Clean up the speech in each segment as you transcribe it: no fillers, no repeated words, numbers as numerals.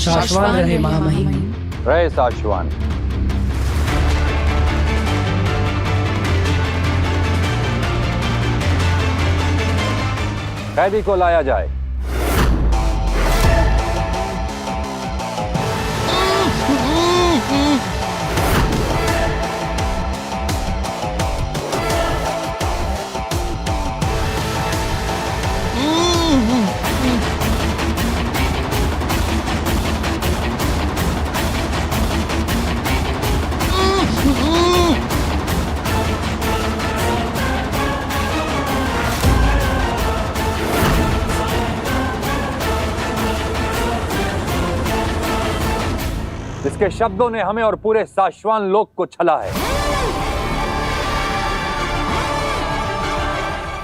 शाश्वान रहे महामहिम। रहे शाश्वान। कैदी को लाया जाए। इसके शब्दों ने हमें और पूरे शाश्वान लोक को छला है,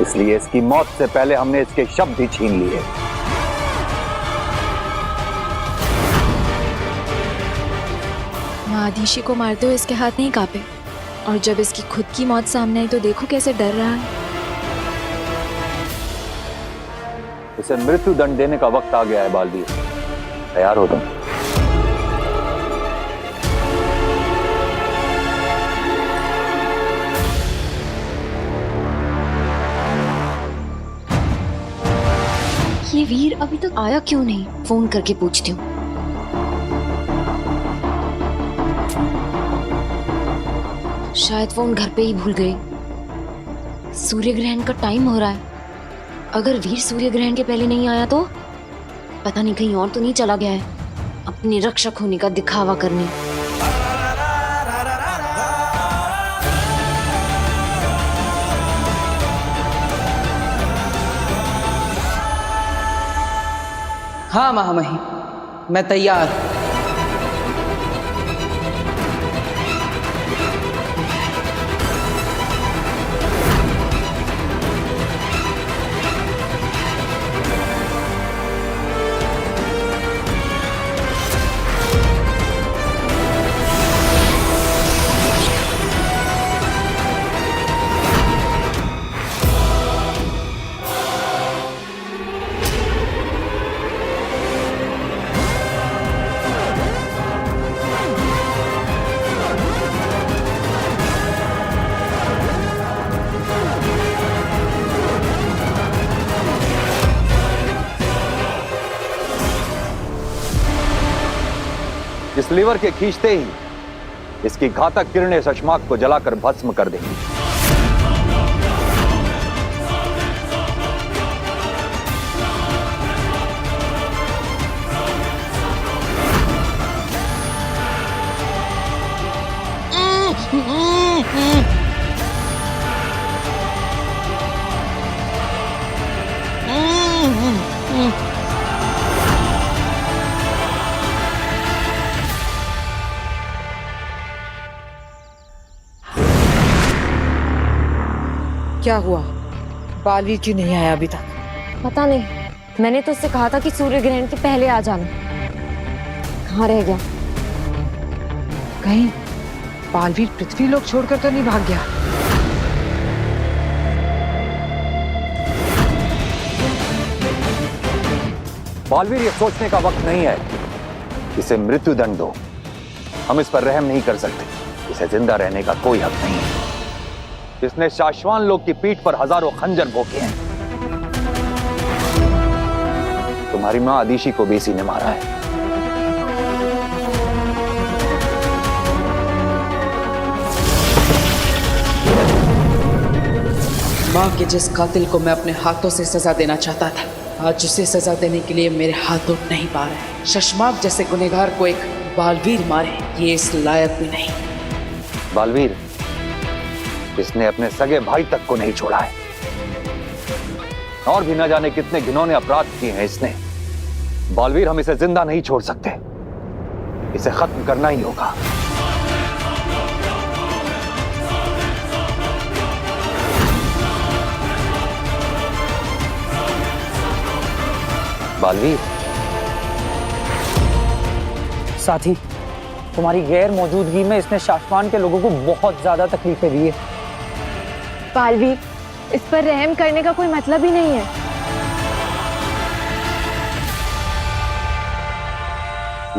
इसलिए इसकी मौत से पहले हमने इसके शब्द ही छीन लिए। महाधीशी को मारते हुए इसके हाथ नहीं कांपे, और जब इसकी खुद की मौत सामने आई तो देखो कैसे डर रहा है। इसे मृत्यु दंड देने का वक्त आ गया है बालवीर, तैयार हो तुम। ये वीर अभी तक आया क्यों नहीं? फोन करके पूछती हूँ। शायद फोन घर पे ही भूल गई। सूर्य ग्रहण का टाइम हो रहा है, अगर वीर सूर्य ग्रहण के पहले नहीं आया तो पता नहीं कहीं और तो नहीं चला गया है अपने रक्षक होने का दिखावा करने। हाँ महामहिम, मैं तैयार हूं। इस लीवर के खींचते ही इसकी घातक किरणें शशमाक को जलाकर भस्म कर देंगी। क्या हुआ? बालवीर क्यों नहीं आया अभी तक? पता नहीं, मैंने तो उससे कहा था कि सूर्य ग्रहण के पहले आ जाना। कहाँ रह गया? कहीं बालवीर पृथ्वी लोक छोड़कर तो नहीं भाग गया? बालवीर, ये सोचने का वक्त नहीं है। इसे मृत्यु दंड दो, हम इस पर रहम नहीं कर सकते। इसे जिंदा रहने का कोई हक नहीं है। इसने शाश्वान लोक की पीठ पर हजारों खंजर भोंके हैं। तुम्हारी मां अदिशी को भी इसी ने मारा है। माँ के जिस कातिल को मैं अपने हाथों से सजा देना चाहता था, आज उसे सजा देने के लिए मेरे हाथ उठ नहीं पा रहे। शशमाक जैसे गुनहगार को एक बालवीर मारे, ये इस लायक भी नहीं। बालवीर, इसने अपने सगे भाई तक को नहीं छोड़ा है, और भी न जाने कितने घिनौने अपराध किए हैं इसने। बालवीर, हम इसे जिंदा नहीं छोड़ सकते, इसे खत्म करना ही होगा। बालवीर, साथी, तुम्हारी गैर मौजूदगी में इसने शाश्वान के लोगों को बहुत ज्यादा तकलीफें दी है। बालवीर, इस पर रहम करने का कोई मतलब ही नहीं है।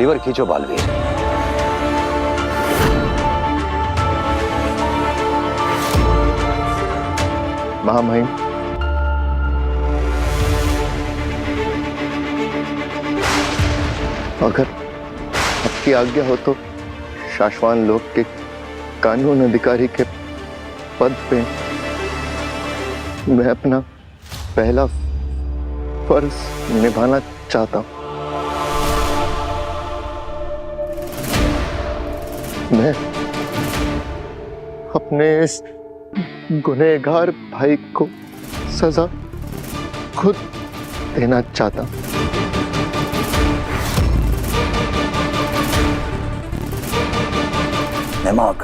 लीवर खींचो बालवीर। महामहिम, अगर आपकी आज्ञा हो तो शाश्वान लोक के कानून अधिकारी के पद पे मैं अपना पहला फर्ज निभाना चाहता हूं। मैं अपने इस गुनहगार भाई को सजा खुद देना चाहता हूं। नेमाक,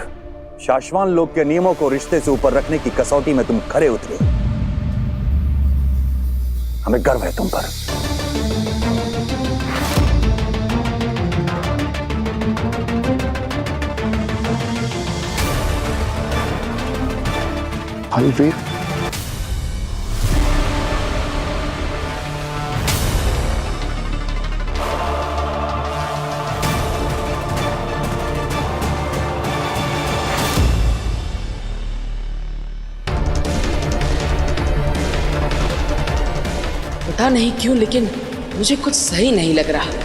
शाश्वान लोक के नियमों को रिश्ते से ऊपर रखने की कसौटी में तुम खरे उतरे। हमें गर्व है तुम पर। बालवीर, पता नहीं क्यों लेकिन मुझे कुछ सही नहीं लग रहा।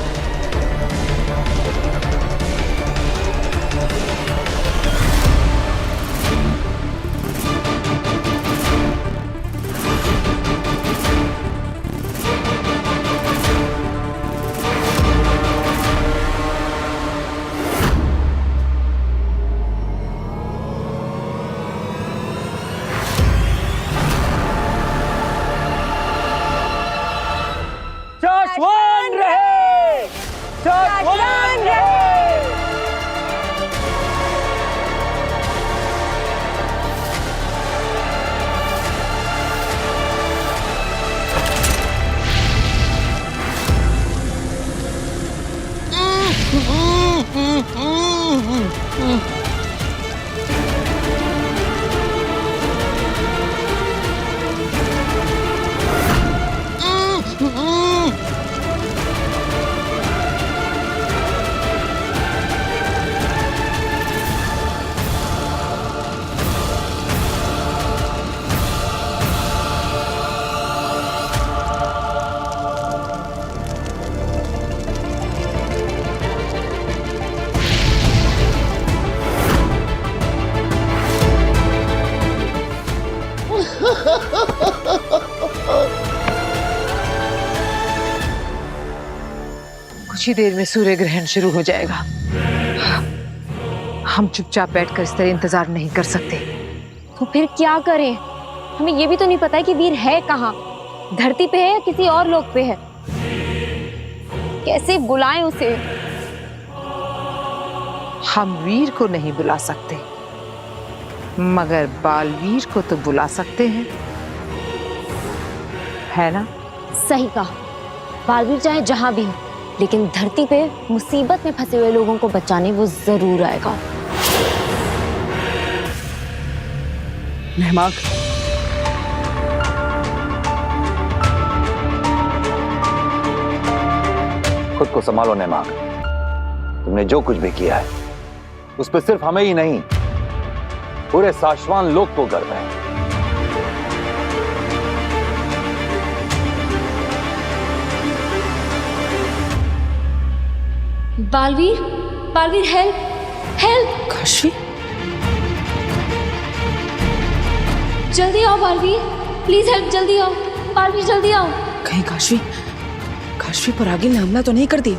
शाश्वान रहे! शाश्वान रहे! कुछ ही देर में सूर्य ग्रहण शुरू हो जाएगा। हम चुपचाप बैठकर इस तरह इंतजार नहीं कर सकते। तो फिर क्या करें? हमें ये भी तो नहीं पता है कि वीर है कहाँ, धरती पे है या किसी और लोक पे है। कैसे बुलाएं उसे? हम वीर को नहीं बुला सकते, मगर बालवीर को तो बुला सकते हैं, है ना? सही कहा। बालवीर चाहे जहां भी हो, लेकिन धरती पे मुसीबत में फंसे हुए लोगों को बचाने वो जरूर आएगा। नेमाक, खुद को संभालो नेमाक। तुमने जो कुछ भी किया है उस पर सिर्फ हमें ही नहीं, पूरे शाश्वान लोक को गर्व है। Baalveer, Baalveer help, help! काशी, जल्दी आओ बालवीर, प्लीज हेल्प, जल्दी आओ बालवीर, जल्दी आओ। कहीं काशी पर आगिल ने हमला तो नहीं कर दिया?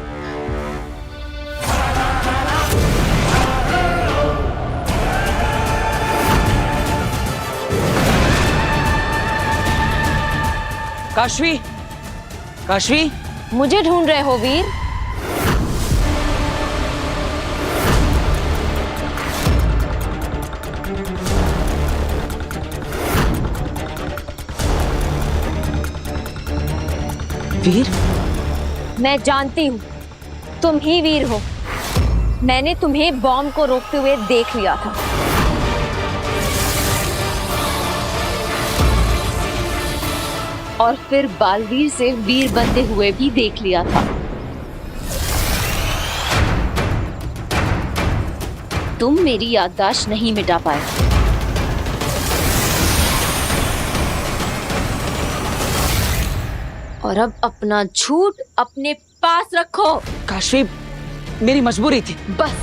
काशवी, मुझे ढूंढ रहे हो वीर? वीर? मैं जानती हूँ तुम ही वीर हो। मैंने तुम्हें बॉम्ब को रोकते हुए देख लिया था। और फिर बालवीर से वीर बनते हुए भी देख लिया था। तुम मेरी याददाश्त नहीं मिटा पाए। और अब अपना झूठ अपने पास रखो। काशवी, मेरी मजबूरी थी। बस।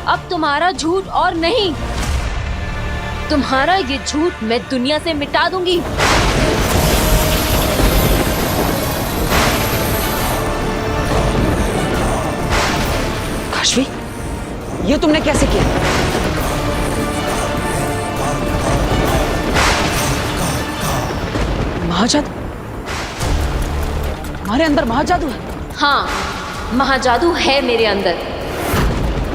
अब तुम्हारा झूठ और नहीं, तुम्हारा ये झूठ मैं दुनिया से मिटा दूंगी। काशवी, ये तुमने कैसे किया? महाजादू? हमारे अंदर महाजादू है? हाँ, महाजादू है मेरे अंदर,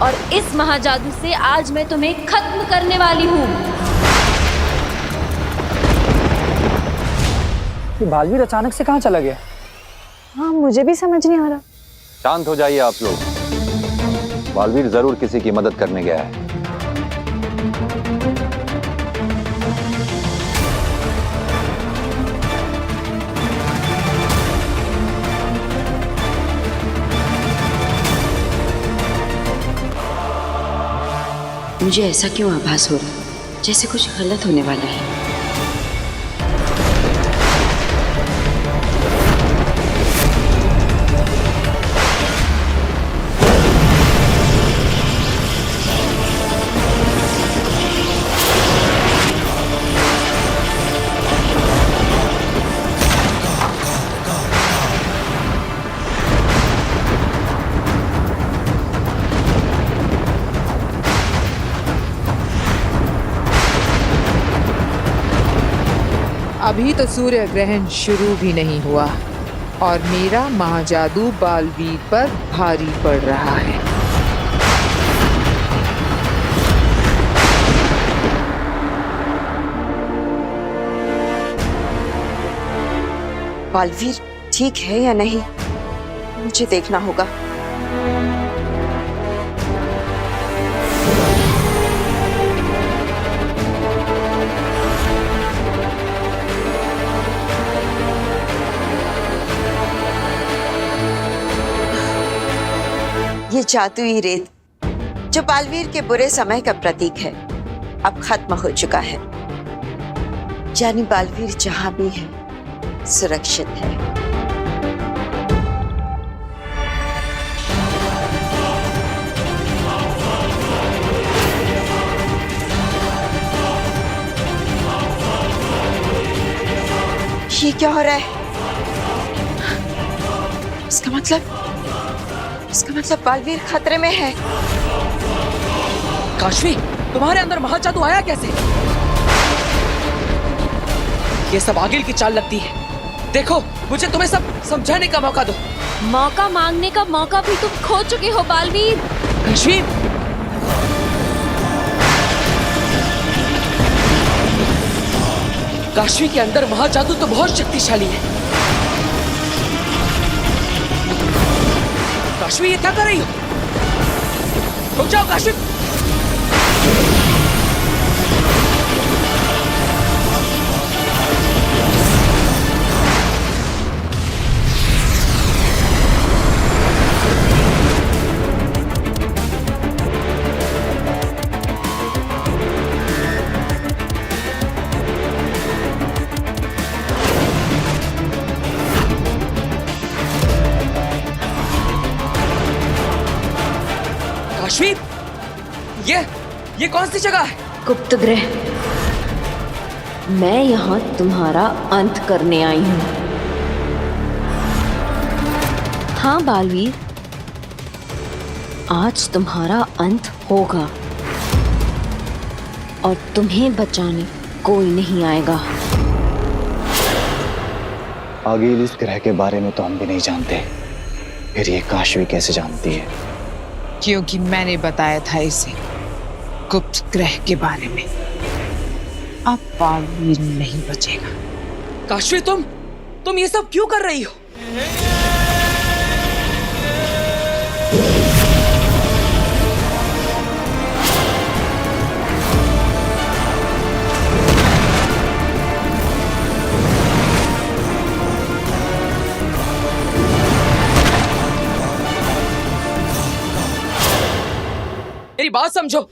और इस महाजादू से आज मैं तुम्हें खत्म करने वाली हूँ। ये बालवीर अचानक से कहाँ चला गया? हाँ, मुझे भी समझ नहीं आ रहा। शांत हो जाइए आप लोग। बालवीर जरूर किसी की मदद करने गया है। मुझे ऐसा क्यों आभास हो रहा जैसे कुछ गलत होने वाला है। अभी तो सूर्य ग्रहण शुरू भी नहीं हुआ और मेरा महाजादू बालवीर पर भारी पड़ रहा है। बालवीर ठीक है या नहीं, मुझे देखना होगा। ये जादुई रेत जो बालवीर के बुरे समय का प्रतीक है, अब खत्म हो चुका है। यानी बालवीर जहां भी है सुरक्षित है। ये क्या हो रहा है? इसका मतलब बालवीर खतरे में है। काशवी, तुम्हारे अंदर महाजादू आया कैसे? ये सब आगिल की चाल लगती है। देखो, मुझे तुम्हें सब समझाने का मौका दो। मौका मांगने का मौका भी तुम खो चुके हो बालवीर। काशवी, काशवी के अंदर महाजादू तो बहुत शक्तिशाली है। काशवी, ये क्या कर रही हो? रुक जाओ काशवी। काशवी, ये कौन सी जगह है? गुप्त ग्रह। मैं यहाँ तुम्हारा अंत करने आई हूँ। हाँ बालवीर, आज तुम्हारा अंत होगा और तुम्हें बचाने कोई नहीं आएगा। आगिल इस ग्रह के बारे में तो हम भी नहीं जानते, फिर ये काशवी कैसे जानती है? क्योंकि मैंने बताया था इसे गुप्त ग्रह के बारे में। अब बालवीर नहीं बचेगा। काशवी, तुम ये सब क्यों कर रही हो? बात समझो।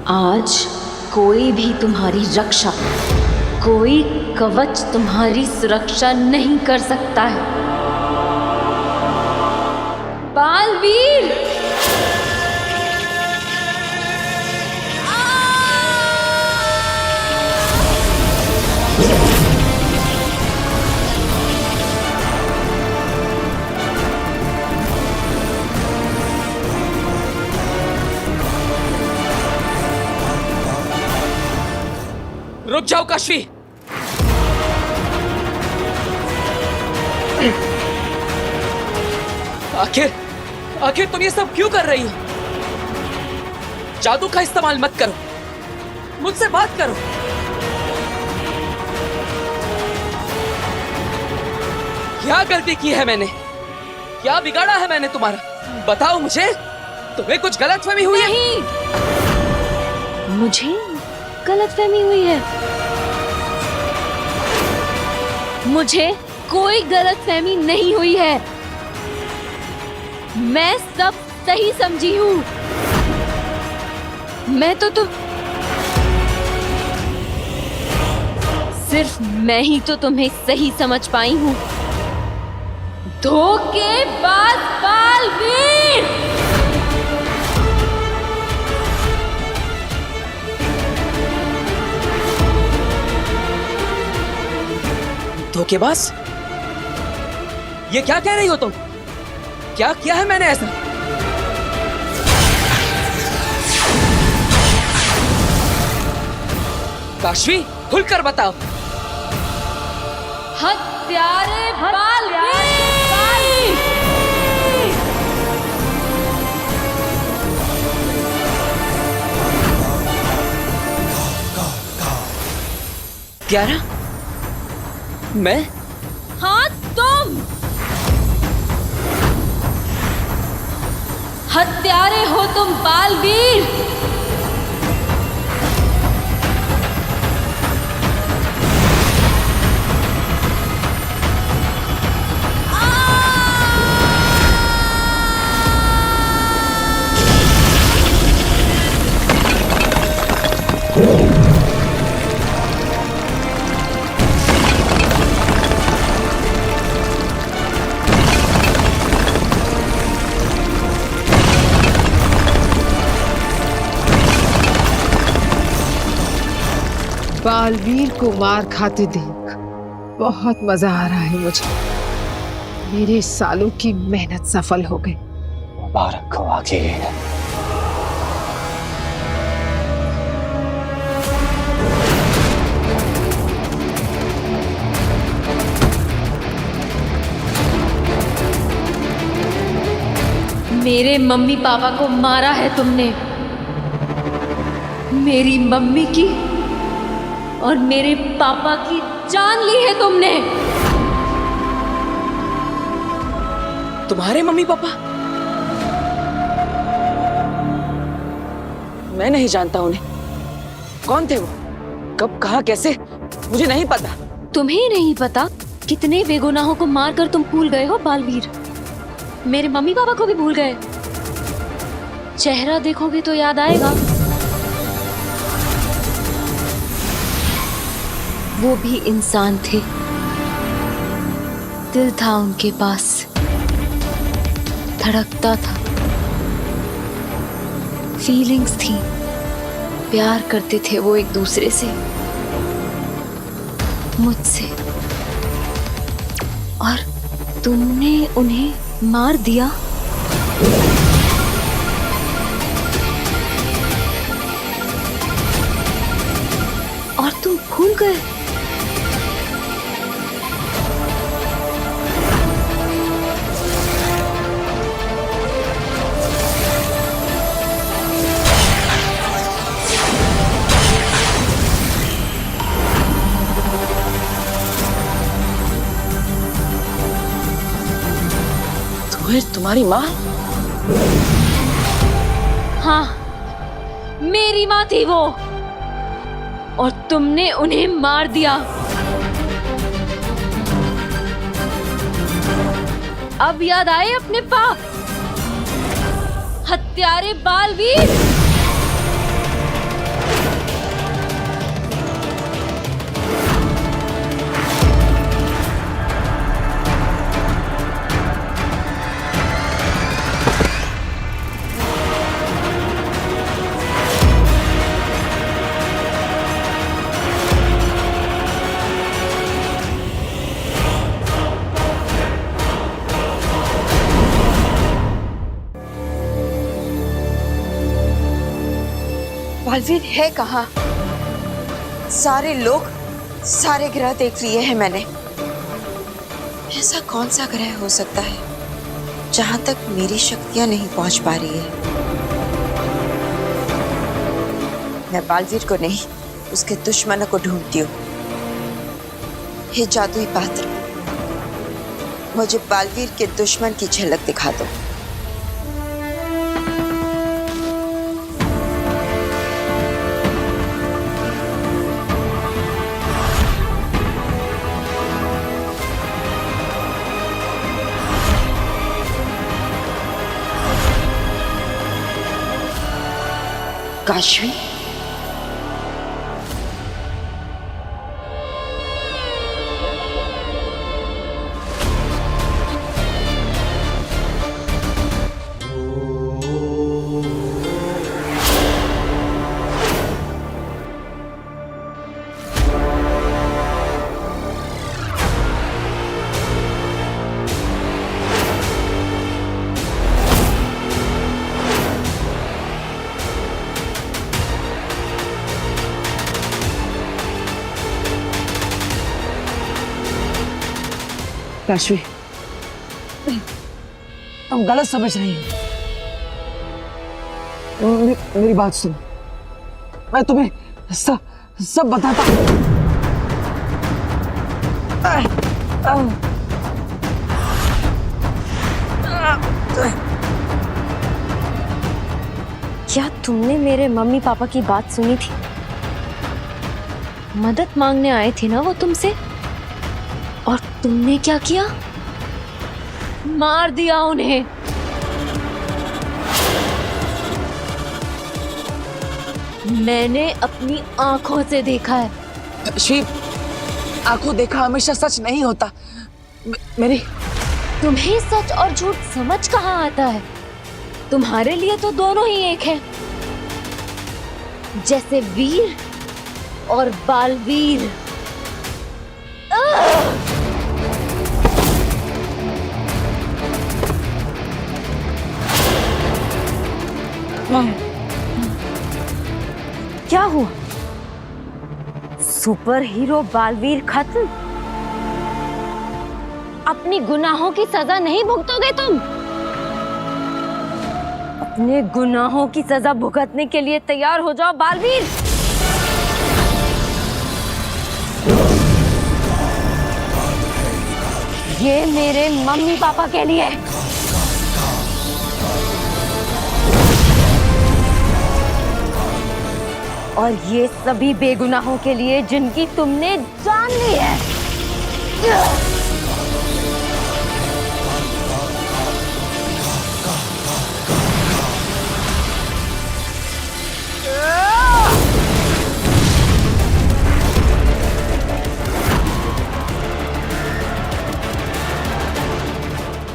आज कोई भी तुम्हारी रक्षा, कोई कवच तुम्हारी सुरक्षा नहीं कर सकता है। बालवीर! रुक जाओ काशवी। आखिर तुम ये सब क्यों कर रही हो? जादू का इस्तेमाल मत करो, मुझसे बात करो। क्या गलती की है मैंने? क्या बिगाड़ा है मैंने तुम्हारा? बताओ मुझे। तुम्हें कुछ गलतफहमी हुई है? नहीं, मुझे गलतफहमी हुई है। मुझे कोई गलतफहमी नहीं हुई है। मैं सब सही समझी हूँ। मैं तो सिर्फ मैं ही तो तुम्हें सही समझ पाई हूँ। धोखेबाज बालवीर! धोखेबाज? ये क्या कह रही हो तुम? क्या किया है मैंने ऐसा? काशवी, खुलकर बताओ। हत्यारे बालवीर! क्यारा? मैं? हाँ, तुम हत्यारे हो तुम बालवीर। बालवीर को मार खाते देख बहुत मजा आ रहा है मुझे। मेरे सालों की मेहनत सफल हो गई। मुबारक हो आखिर। मेरे मम्मी पापा को मारा है तुमने। मेरी मम्मी की और मेरे पापा की जान ली है तुमने। तुम्हारे मम्मी पापा? मैं नहीं जानता उन्हें। कौन थे वो? कब, कहां, कैसे? मुझे नहीं पता। तुम्हें नहीं पता? कितने बेगुनाहों को मारकर तुम भूल गए हो बालवीर। मेरे मम्मी पापा को भी भूल गए। चेहरा देखोगे तो याद आएगा। वो भी इंसान थे, दिल था उनके पास, धड़कता था, फीलिंग्स थी, प्यार करते थे वो एक दूसरे से, मुझसे। और तुमने उन्हें मार दिया। फिर तुम्हारी माँ? हाँ, मेरी माँ थी वो, और तुमने उन्हें मार दिया। अब याद आए अपने पाप, हत्यारे बालवीर। बालवीर है कहाँ? सारे लोग, सारे ग्रह देख लिए हैं मैंने। ऐसा कौन सा ग्रह हो सकता है जहां तक मेरी शक्तियां नहीं पहुंच पा रही है? मैं बालवीर को नहीं, उसके दुश्मनों को ढूंढती हूँ। हे जादुई पात्र, मुझे बालवीर के दुश्मन की झलक दिखा दो। काशवी, काशवी, तुम गलत समझ रही हो। मेरी बात सुनो, मैं तुम्हें सब बताता हूँ। क्या तुमने मेरे मम्मी पापा की बात सुनी थी? मदद मांगने आए थे ना वो तुमसे, और तुमने क्या किया? मार दिया उन्हें। मैंने अपनी आंखों से देखा है। शिव, आंखों देखा हमेशा सच नहीं होता। मेरी तुम्हें सच और झूठ समझ कहाँ आता है? तुम्हारे लिए तो दोनों ही एक हैं, जैसे वीर और बालवीर। क्या हुआ? सुपर हीरो बालवीर खत्म? अपनी गुनाहों की सजा नहीं भुगतोगे तुम? अपने गुनाहों की सजा भुगतने के लिए तैयार हो जाओ बालवीर। ये मेरे मम्मी पापा के लिए। और ये सभी बेगुनाहों के लिए जिनकी तुमने जान ली है।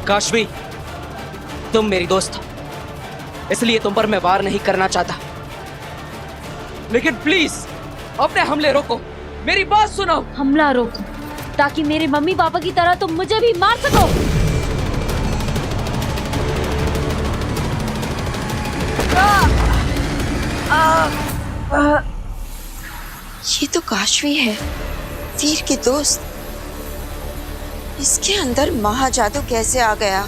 काशवी, तुम मेरी दोस्त हो, इसलिए तुम पर मैं वार नहीं करना चाहता, लेकिन प्लीज अपने हमले रोको। मेरी बात सुनो। हमला रोको ताकि मेरे मम्मी पापा की तरह तुम मुझे भी मार सको। ये तो काशवी है, वीर की दोस्त। इसके अंदर महाजादू कैसे आ गया?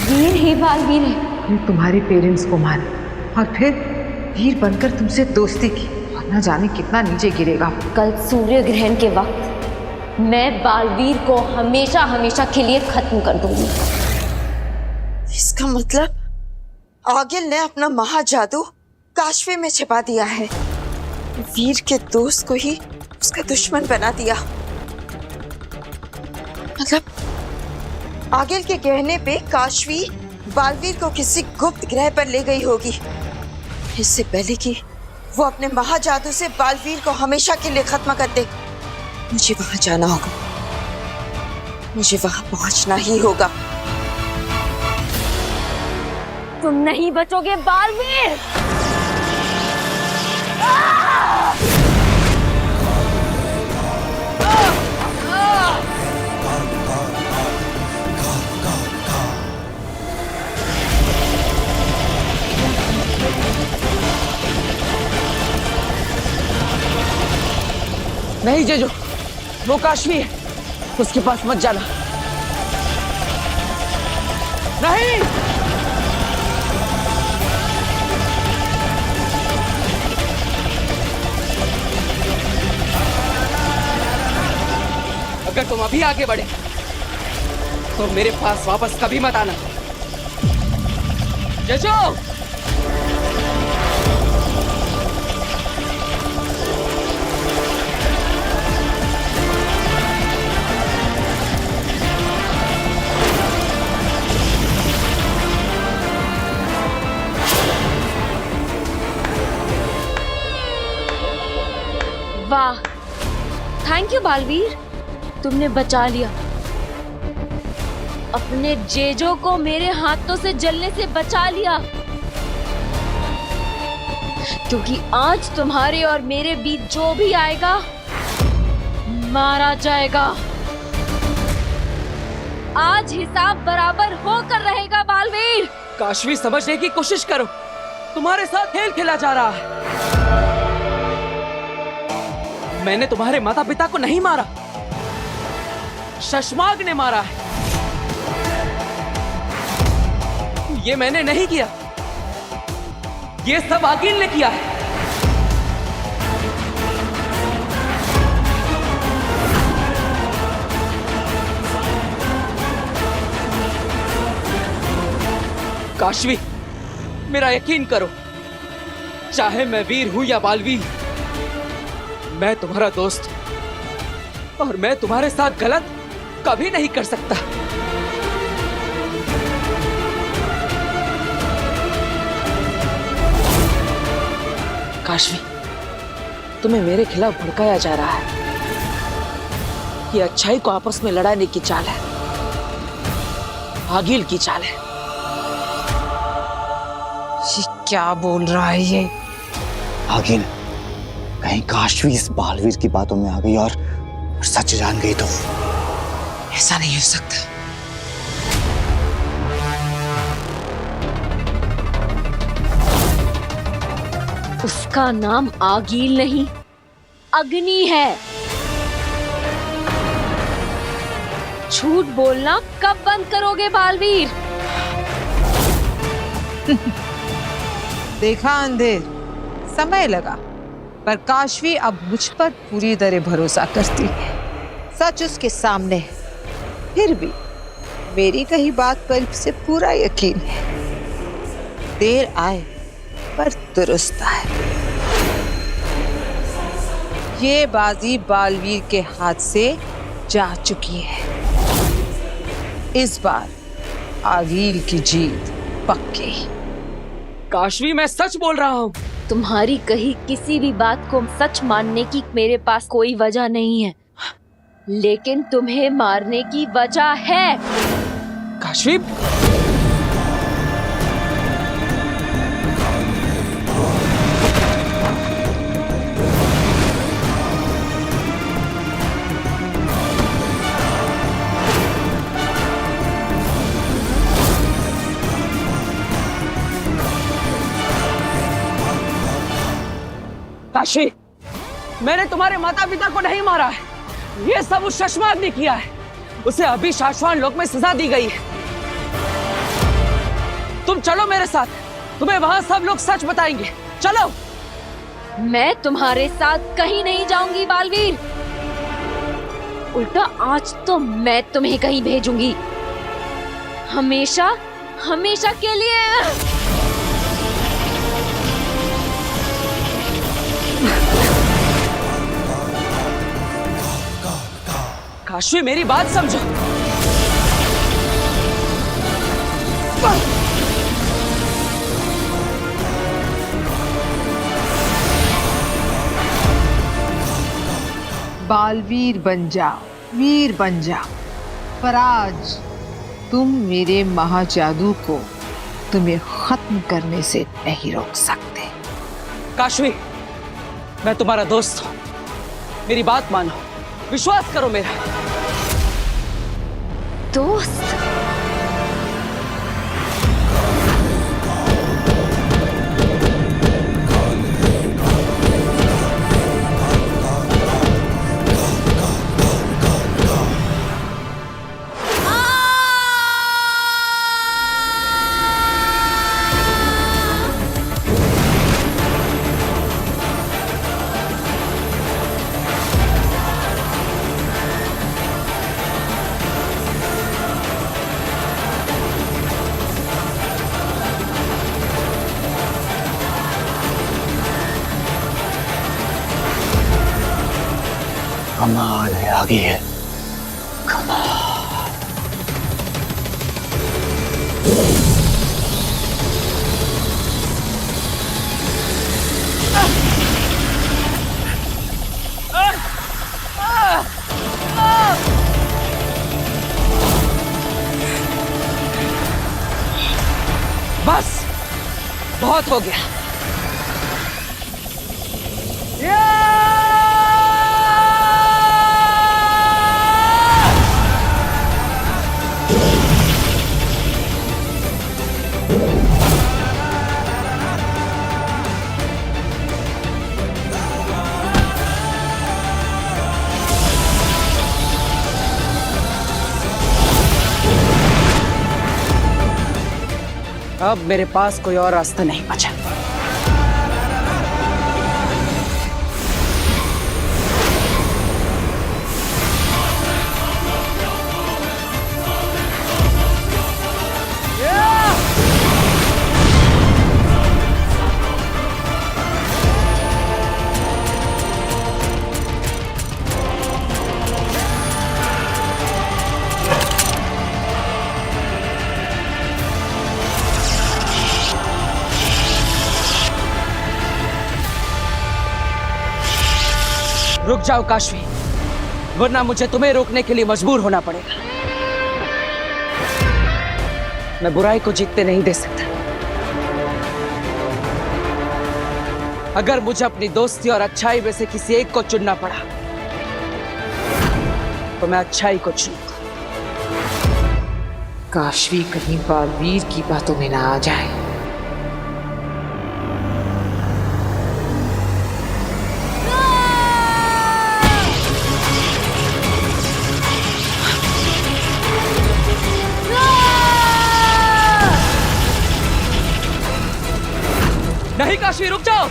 वीर ही बालवीर है। ये तुम्हारे पेरेंट्स को मारे और फिर वीर बनकर तुमसे दोस्ती की, और न जाने कितना नीचे गिरेगा। कल सूर्य ग्रहण के वक्त मैं बालवीर को हमेशा हमेशा के लिए खत्म कर दूंगी। इसका मतलब आगिल ने अपना महाजादू काशवी में छिपा दिया है। वीर के दोस्त को ही उसका दुश्मन बना दिया। मतलब आगिल के कहने पे काशवी बालवीर को किसी गुप्त ग्रह पर ले गई होगी, इससे पहले कि वो अपने महाजादू से बालवीर को हमेशा के लिए खत्म कर दे। मुझे वहां जाना होगा, मुझे वहां पहुंचना ही होगा। तुम नहीं बचोगे बालवीर। नहीं जेजो, वो काशवी है, उसके पास मत जाना। नहीं, अगर तुम अभी आगे बढ़े तो मेरे पास वापस कभी मत आना। जेजो, वाह, थैंक यू बालवीर, तुमने बचा लिया। अपने जेजो को मेरे हाथों से जलने से बचा लिया, क्योंकि आज तुम्हारे और मेरे बीच जो भी आएगा मारा जाएगा। आज हिसाब बराबर होकर रहेगा बालवीर। काशवी, समझने की कोशिश करो, तुम्हारे साथ खेल खेला जा रहा है। मैंने तुम्हारे माता पिता को नहीं मारा, शशमाग ने मारा है। ये मैंने नहीं किया, ये सब आगिल ने किया है। काशवी, मेरा यकीन करो, चाहे मैं वीर हूं या बालवीर, मैं तुम्हारा दोस्त और मैं तुम्हारे साथ गलत कभी नहीं कर सकता। काशवी, तुम्हें मेरे खिलाफ भड़काया जा रहा है। ये अच्छाई को आपस में लड़ाने की चाल है, आगिल की चाल है। ये क्या बोल रहा है ये? आगिल, कहीं काशवी इस बालवीर की बातों में आ गई और सच जान गई तो? ऐसा नहीं हो सकता। उसका नाम आगिल नहीं, अग्नि है। झूठ बोलना कब बंद करोगे बालवीर? देखा अंधेर, समय लगा, पर काशवी अब मुझ पर पूरी तरह भरोसा करती है। सच उसके सामने है, फिर भी मेरी कही बात पर उसे पूरा यकीन है। देर आए पर दुरुस्त आए। ये बाजी बालवीर के हाथ से जा चुकी है। इस बार आगिल की जीत पक्की। काशवी, मैं सच बोल रहा हूँ। तुम्हारी कही किसी भी बात को सच मानने की मेरे पास कोई वजह नहीं है, लेकिन तुम्हें मारने की वजह है। काशवी, काशी, मैंने तुम्हारे माता पिता को नहीं मारा है, ये सब उस शशमाग ने किया है। उसे अभी शाश्वान लोक में सजा दी गई है। तुम चलो मेरे साथ, तुम्हें वहां सब लोग सच बताएंगे। चलो। मैं तुम्हारे साथ कहीं नहीं जाऊंगी बालवीर, उल्टा आज तो मैं तुम्हें कहीं भेजूंगी। हमेशा हमेशा के लिए। काशवी मेरी बात समझो। बालवीर बन जाओ, वीर बन जाओ, पर आज तुम मेरे महाजादू को तुम्हें खत्म करने से नहीं रोक सकते। काशवी, मैं तुम्हारा दोस्त हूं, मेरी बात मानो, विश्वास करो मेरा। दोस्त? कमाल है, आगे है कमाल। बस बहुत हो गया। अब मेरे पास कोई और रास्ता नहीं बचा। रुक जाओ काशवी, वरना मुझे तुम्हें रोकने के लिए मजबूर होना पड़ेगा। मैं बुराई को जीतने नहीं दे सकता। अगर मुझे अपनी दोस्ती और अच्छाई में से किसी एक को चुनना पड़ा तो मैं अच्छाई को चुनूंगा। काशवी कहीं बालवीर की बातों में ना आ जाए। नहीं काशवी, रुक जाओ।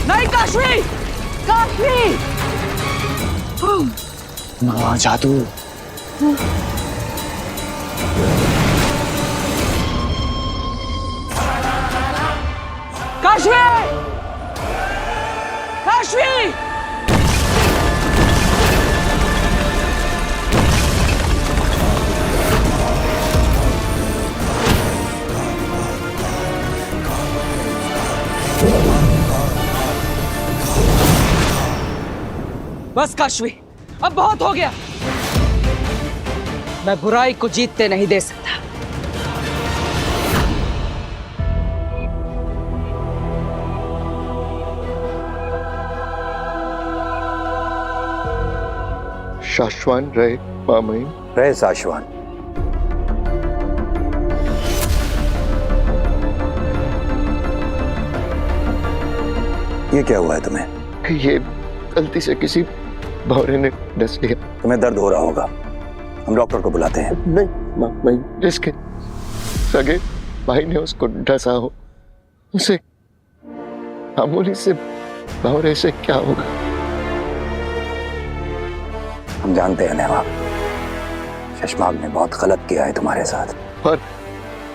नहीं काशवी, काशवी। जादू। काशवी, काशवी। बस काशवी, अब बहुत हो गया। मैं बुराई को जीतते नहीं दे सकता। शाश्वान रहे मामई। रहे शाश्वान। ये क्या हुआ है तुम्हें? ये गलती से किसी भौरे ने डस लिया। तुम्हें दर्द हो रहा होगा, हम डॉक्टर को बुलाते हैं। नहीं मामई, जिसके सगे भाई ने उसको डसा हो उसे मामूली से भौरे से क्या होगा? हम जानते हैं नवाब, शशमाग ने बहुत गलत किया है तुम्हारे साथ। और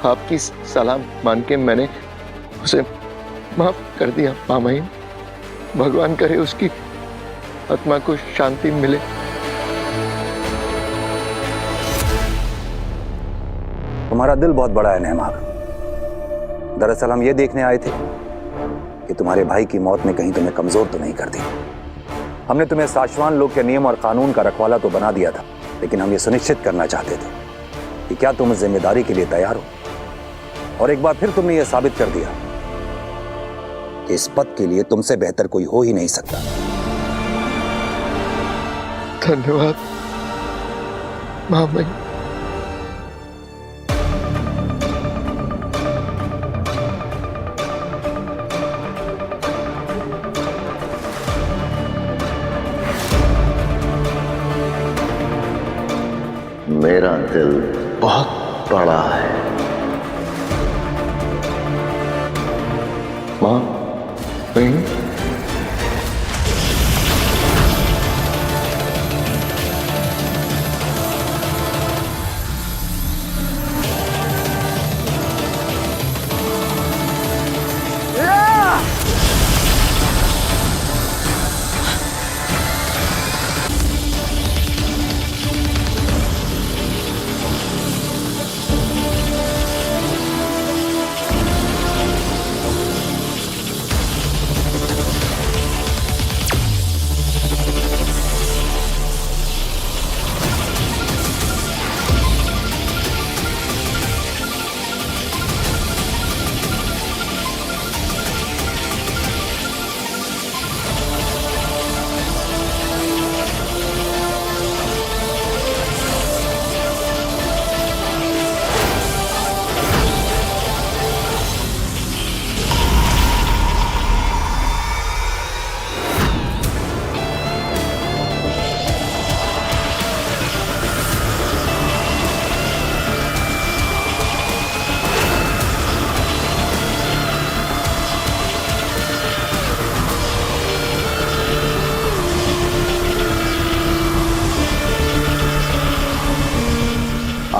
आपकी सलाम मान के मैंने उसे माफ कर दिया मामाइन। भगवान करे उसकी आत्मा को शांति मिले। तुम्हारा दिल बहुत बड़ा है नेहमाग। दरअसल हम ये देखने आए थे कि तुम्हारे भाई की मौत ने कहीं तुम्हें कमजोर तो नहीं कर दी। हमने तुम्हें साशवान लोग के नियम और कानून का रखवाला तो बना दिया था, लेकिन हम ये सुनिश्चित करना चाहते थे कि क्या तुम इस जिम्मेदारी के लिए तैयार हो। और एक बार फिर तुमने ये साबित कर दिया कि इस पद के लिए तुमसे बेहतर कोई हो ही नहीं सकता। धन्यवाद मामाइन। मेरा दिल बहुत बड़ा है। माँ नहीं,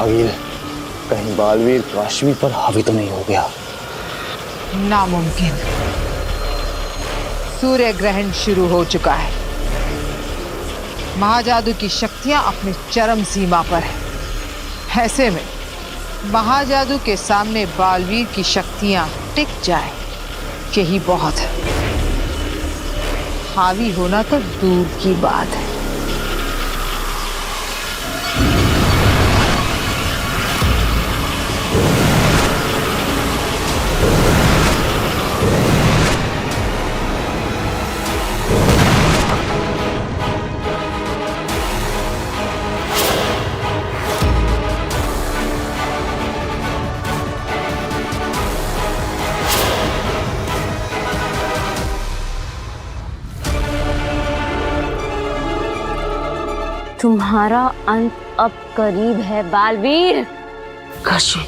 आगिल, कहीं बालवीर काशवी पर हावी तो नहीं हो गया? नामुमकिन। सूर्य ग्रहण शुरू हो चुका है। महाजादू की शक्तियां अपने चरम सीमा पर है। ऐसे में महाजादू के सामने बालवीर की शक्तियां टिक जाए, यही बहुत है। हावी होना तो दूर की बात है। तुम्हारा अंत अब करीब है बालवीर। काशवी,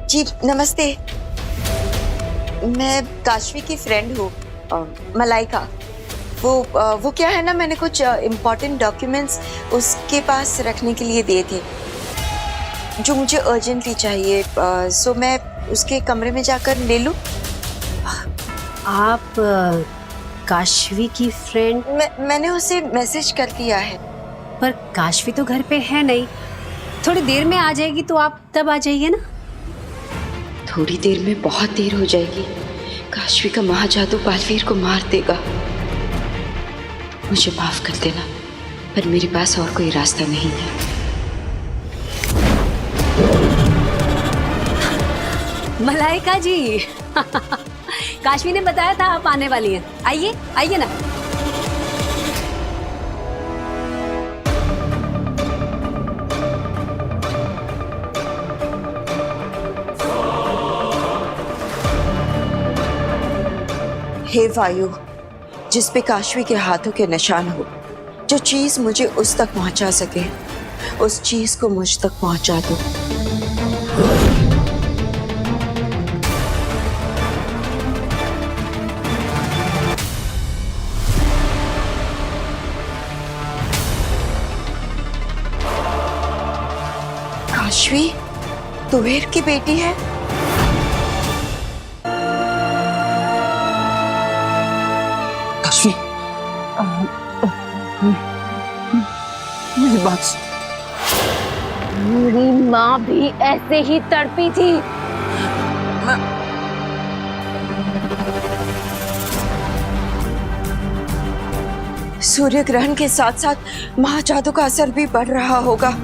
जी नमस्ते, मैं काशवी की फ्रेंड हूँ, मलाइका। वो क्या है ना, मैंने कुछ इम्पोर्टेंट डॉक्यूमेंट्स उसके पास रखने के लिए दिए थे जो मुझे अर्जेंटली चाहिए। सो मैं उसके कमरे में जाकर ले लूँ? आप काशवी की फ्रेंड? मैंने उसे मैसेज कर दिया है। पर काशवी तो घर पे है नहीं, थोड़ी देर में आ जाएगी, तो आप तब आ जाइए ना। थोड़ी देर में बहुत देर हो जाएगी। काशवी का महाजादू बालवीर को मार देगा। मुझे माफ कर देना, पर मेरे पास और कोई रास्ता नहीं है। मलाइका जी काशवी ने बताया था आप आने वाली हैं। आइए आइए ना। हे वायु, जिस पे काशवी के हाथों के निशान हो, जो चीज मुझे उस तक पहुंचा सके, उस चीज को मुझ तक पहुंचा दो। काशवी तुवेर की बेटी है? काशवी, मेरी बात मेरी माँ भी ऐसे ही तड़पी थी। सूर्य ग्रहण के साथ साथ महाजादू का असर भी बढ़ रहा होगा।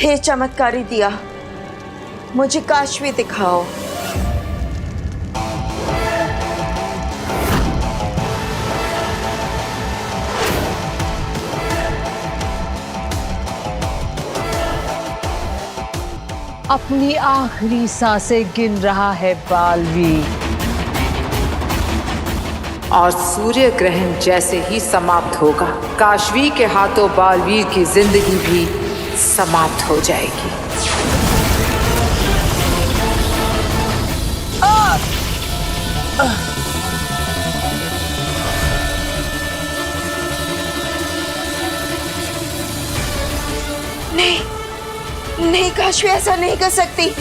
हे चमत्कारी दिया, मुझे काशवी दिखाओ। अपनी आखिरी सांसें गिन रहा है बालवीर, और सूर्य ग्रहण जैसे ही समाप्त होगा, काशवी के हाथों बालवीर की जिंदगी भी समाप्त हो जाएगी। नहीं नहीं काशवी, ऐसा नहीं कर सकती।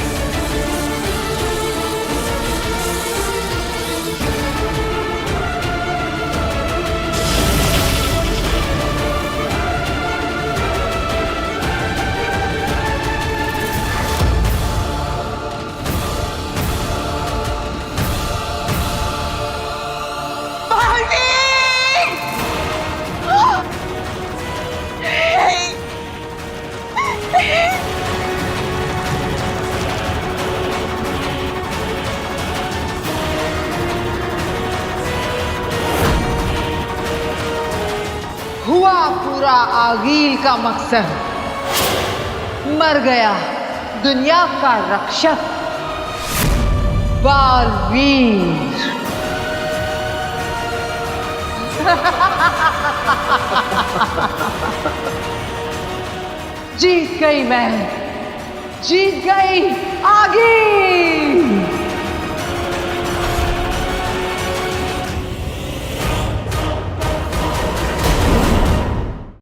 हुआ पूरा आगील का मकसद, मर गया दुनिया का रक्षक बालवीर। जीत गई मैं, जीत गई आगील।